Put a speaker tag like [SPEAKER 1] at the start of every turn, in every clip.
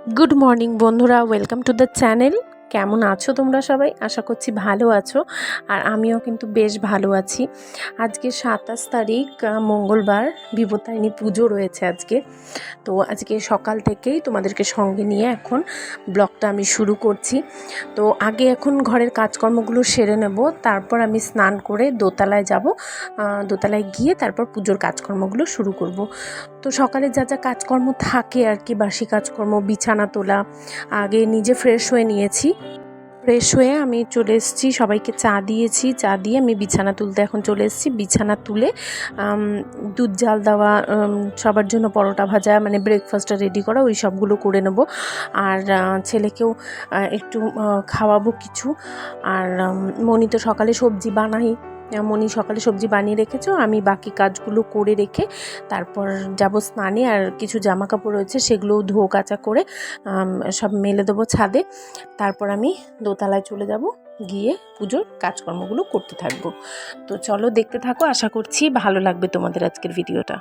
[SPEAKER 1] Good morning বন্ধুরা, welcome to the channel. কেমন আছো তোমরা সবাই? আশা করছি ভালো আছো, আর আমিও কিন্তু বেশ ভালো আছি। আজকে 27 তারিখ, মঙ্গলবার। বিপত্তারিণী পুজো রয়েছে আজকে। তো আজকে সকাল থেকেই তোমাদেরকে সঙ্গে নিয়ে এখন ব্লগটা আমি শুরু করছি। তো আগে এখন ঘরের কাজকর্মগুলো সেরে নেব, তারপর আমি স্নান করে দোতলায় যাব। দোতলায় গিয়ে তারপর পুজোর কাজকর্মগুলো শুরু করব। তো সকালে যা যা কাজকর্ম থাকে আর কি, বাসি কাজকর্ম, বিছানা তোলা, আগে নিজে ফ্রেশ হয়ে নিয়েছি। ফ্রেশ হয়ে আমি চলে এসেছি, সবাইকে চা দিয়েছি, চা দিয়ে আমি বিছানা তুলতে এখন চলে এসেছি। বিছানা তুলে দুধ জাল দেওয়া, সবার জন্য পরোটা ভাজা, মানে ব্রেকফাস্টটা রেডি করা, ওই সবগুলো করে নেব। আর ছেলেকেও একটু খাওয়াবো কিছু। আর মনি তো সকালে সবজি বানাই, মনি সকালে সবজি বানিয়ে রেখেছো, আমি বাকি কাজগুলো করে রেখে তারপর যাব স্নানে। আর কিছু জামা কাপড় রয়েছে, সেগুলোও ধোয়া কাচা করে সব মেলে দেবো ছাদে। তারপর আমি দোতলায় চলে যাব, গিয়ে পুজোর কাজকর্মগুলো করতে থাকবো। তো চলো দেখতে থাকো, আশা করছি ভালো লাগবে তোমাদের আজকের ভিডিওটা।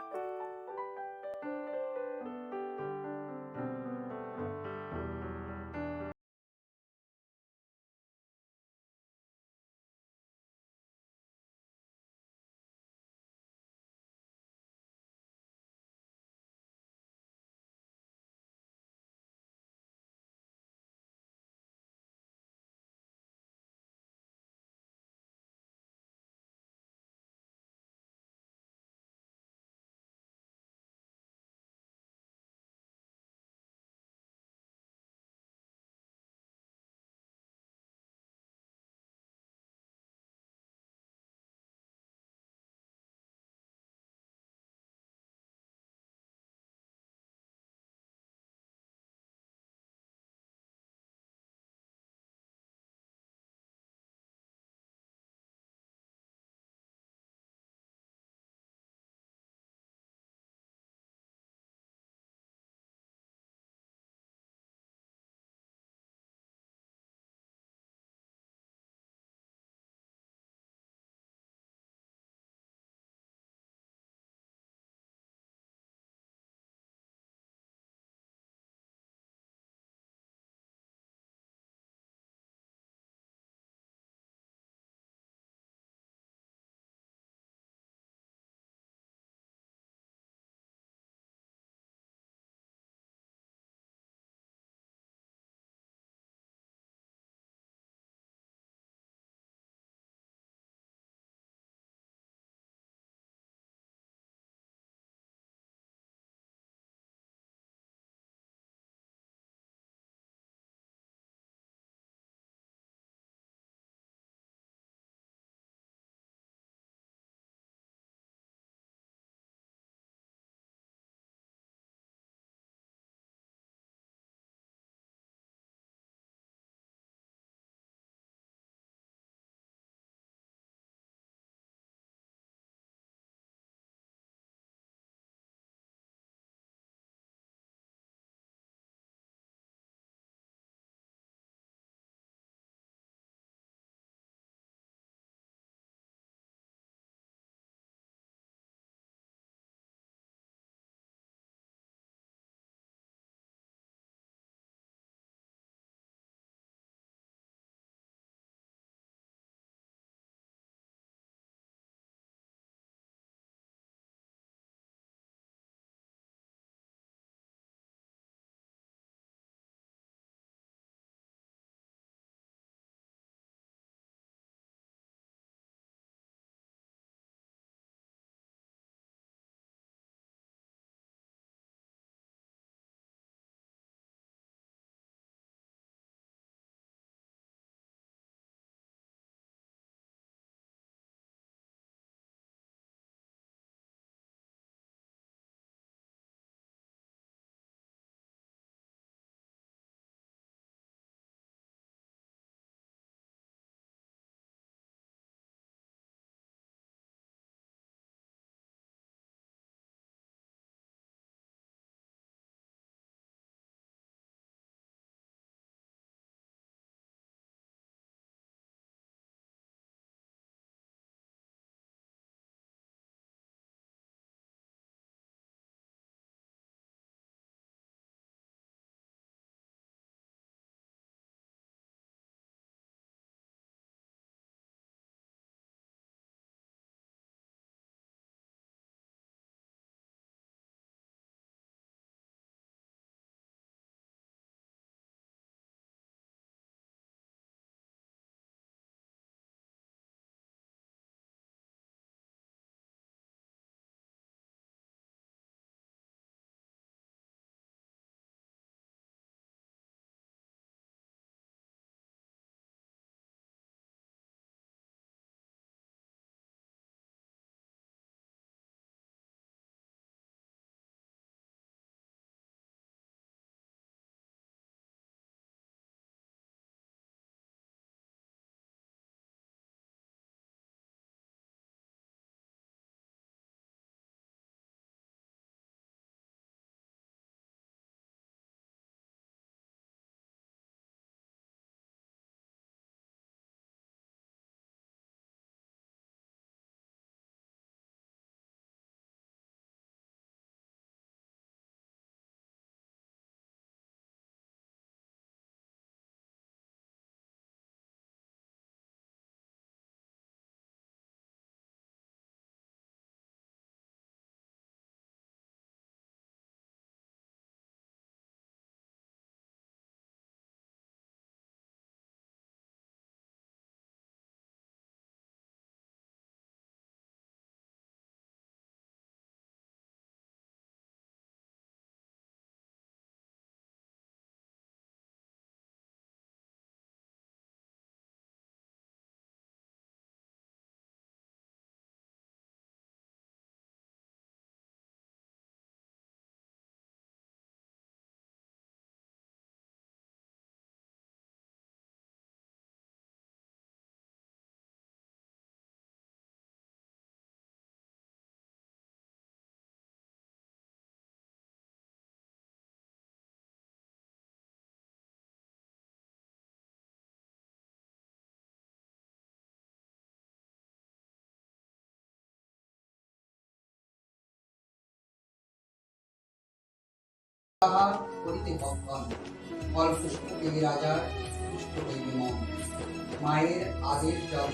[SPEAKER 2] করিতে ভক্ষণ ফল পুষ্প দেবী রাজার পুষ্প দেবী মন মায়ের আদেশ জল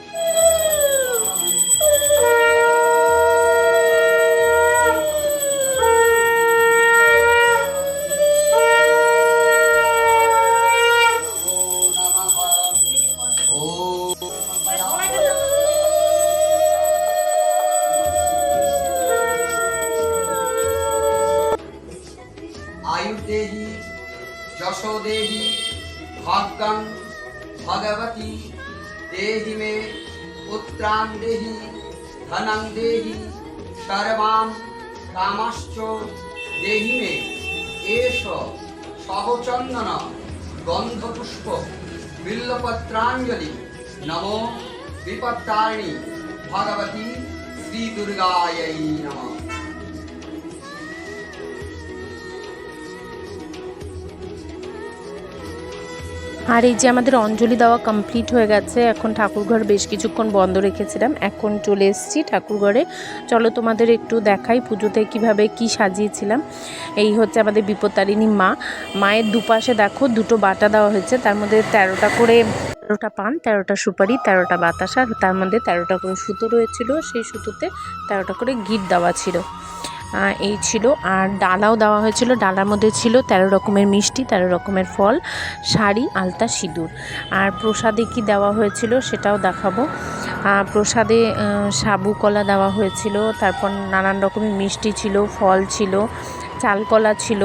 [SPEAKER 2] आयु देहि यशो देहि भाग्यं भगवती देहि मे पुत्रां देहि धनं देहि सर्वां कामश्च देहि मे एष सहचन्दन गन्धपुष्प बिल्लपत्राञ्जलि नमो विपत्तारिणी भगवती श्री दुर्गायै नमः।
[SPEAKER 1] আর এই যে আমাদের অঞ্জলি দেওয়া কমপ্লিট হয়ে গেছে। এখন ঠাকুরঘর বেশ কিছুক্ষণ বন্ধ রেখেছিলাম, এখন চলে এসেছি ঠাকুরঘরে। চলো তোমাদের একটু দেখাই পুজোতে কিভাবে কি সাজিয়েছিলাম। এই হচ্ছে আমাদের বিপত্তারিণী মা। মায়ের দুপাশে দেখো দুটো বাটা দেওয়া হয়েছে, তার মধ্যে 13টা করে 13টা পান, 13টা সুপারি, 13টা বাতাসা, তার মধ্যে 13টা করে সুতো রয়েছিল, সেই সুতোতে 13টা করে গিট দেওয়া ছিল। এই ছিল। আর ডালাও দেওয়া হয়েছিল, ডালার মধ্যে ছিল 13 রকমের মিষ্টি, 13 রকমের ফল, শাড়ি, আলতা, সিঁদুর। আর প্রসাদে কি দেওয়া হয়েছিল সেটাও দেখাবো। প্রসাদে সাবু কলা দেওয়া হয়েছিল, তারপর নানান রকমের মিষ্টি ছিল, ফল ছিল, চালকলা ছিল।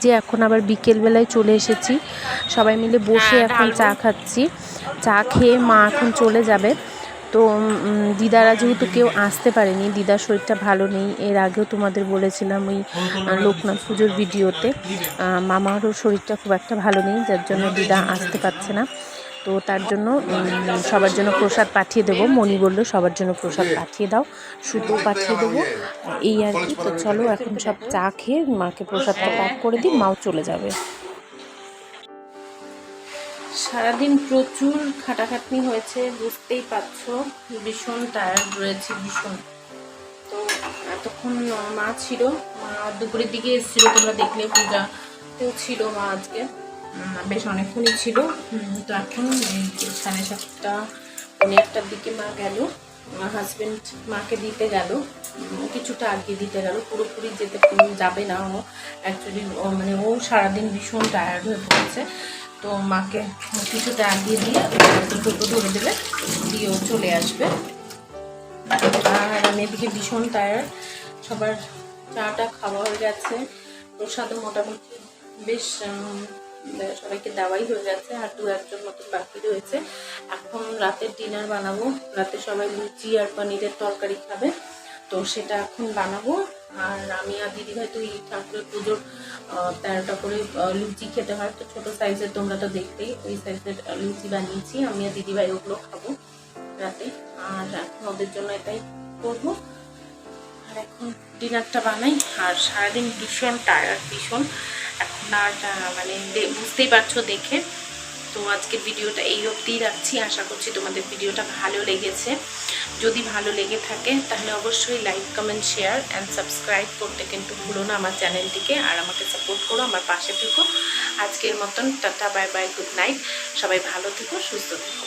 [SPEAKER 1] যে এখন আবার বিকেলবেলায় চলে এসেছি, সবাই মিলে বসে এখন চা খাচ্ছি। চা খেয়ে মা এখন চলে যাবে। তো দিদারা যেহেতু কেউ আসতে পারেনি, দিদার শরীরটা ভালো নেই, এর আগেও তোমাদের বলেছিলাম ওই লোকনাথ পুজোর ভিডিওতে। মামারও শরীরটা খুব একটা ভালো নেই, যার জন্য দিদা আসতে পারছে না। তো তার জন্য সবার জন্য প্রসাদ পাঠিয়ে দেবো। মণি বললো সবার জন্য প্রসাদ পাঠিয়ে দাও, সুতো পাঠিয়ে দেবো, এই আর কি। তো চলো এখন সব চা খেয়ে মাকে প্রসাদটা প্যাক করে দিই, মাও চলে যাবে। সারাদিন প্রচুর খাটাখাটনি হয়েছে, বুঝতেই পারছো, ভীষণ টায়ার্ড রয়েছে, ভীষণ। তো এতক্ষণ মা ছিল, মা দুপুরের দিকে এসেছিল, তোমরা দেখলে পূজাতেও ছিল মা আজকে, বেশ অনেকক্ষণই ছিল। তো এখন 7:30 পৌনে 8টার দিকে মা গেল, আমার হাজব্যান্ড মাকে দিতে গেল। কিছুটা আগিয়ে দিতে গেল, পুরোপুরি যেতে যাবে না ও অ্যাকচুয়ালি, মানে ও সারাদিন ভীষণ টায়ার্ড হয়ে পড়েছে। তো মাকে কিছুটা আগিয়ে দিয়ে টোটো ধরে দেবে, দিয়ে ও চলে আসবে। আর আমি এদিকে ভীষণ টায়ার্ড। সবার চাটা খাওয়া হয়ে গেছে, প্রসাদও মোটামুটি বেশ সবাইকে দেওয়াই হয়ে গেছে, আর 2-1জন মতন বাকি রয়েছে। এখন রাতের ডিনার বানাবো। রাতে সবাই লুচি আর পনিরের তরকারি খাবে, তো সেটা এখন বানাবো। আর আমি আর দিদিভাই তো এই ঠাকুরের পুজোর 13টা করে লুচি খেতে হয়, তো ছোটো সাইজের, তোমরা তো দেখতেই ওই সাইজের লুচি বানিয়েছি। আমি আর দিদিভাই ওগুলো খাবো রাতে, আর এখন ওদের জন্য এটাই করবো। আর এখন ডিনারটা বানাই। আর সারাদিন ভীষণ টায়ার্ড, ভীষণ। এখন আর মানে বুঝতেই পারছো দেখে। তো আজকের ভিডিওটা এই অবধিই রাখছি। আশা করছি তোমাদের ভিডিওটা ভালো লেগেছে। যদি ভালো লেগে থাকে তাহলে অবশ্যই like, comment, share and subscribe করতে কিন্তু ভুলো না আমার চ্যানেলটিকে। আর আমাকে সাপোর্ট করো, আমার পাশে থেকো। আজকের মতন tata, bye bye, good night. সবাই ভালো থেকো, সুস্থ থেকো।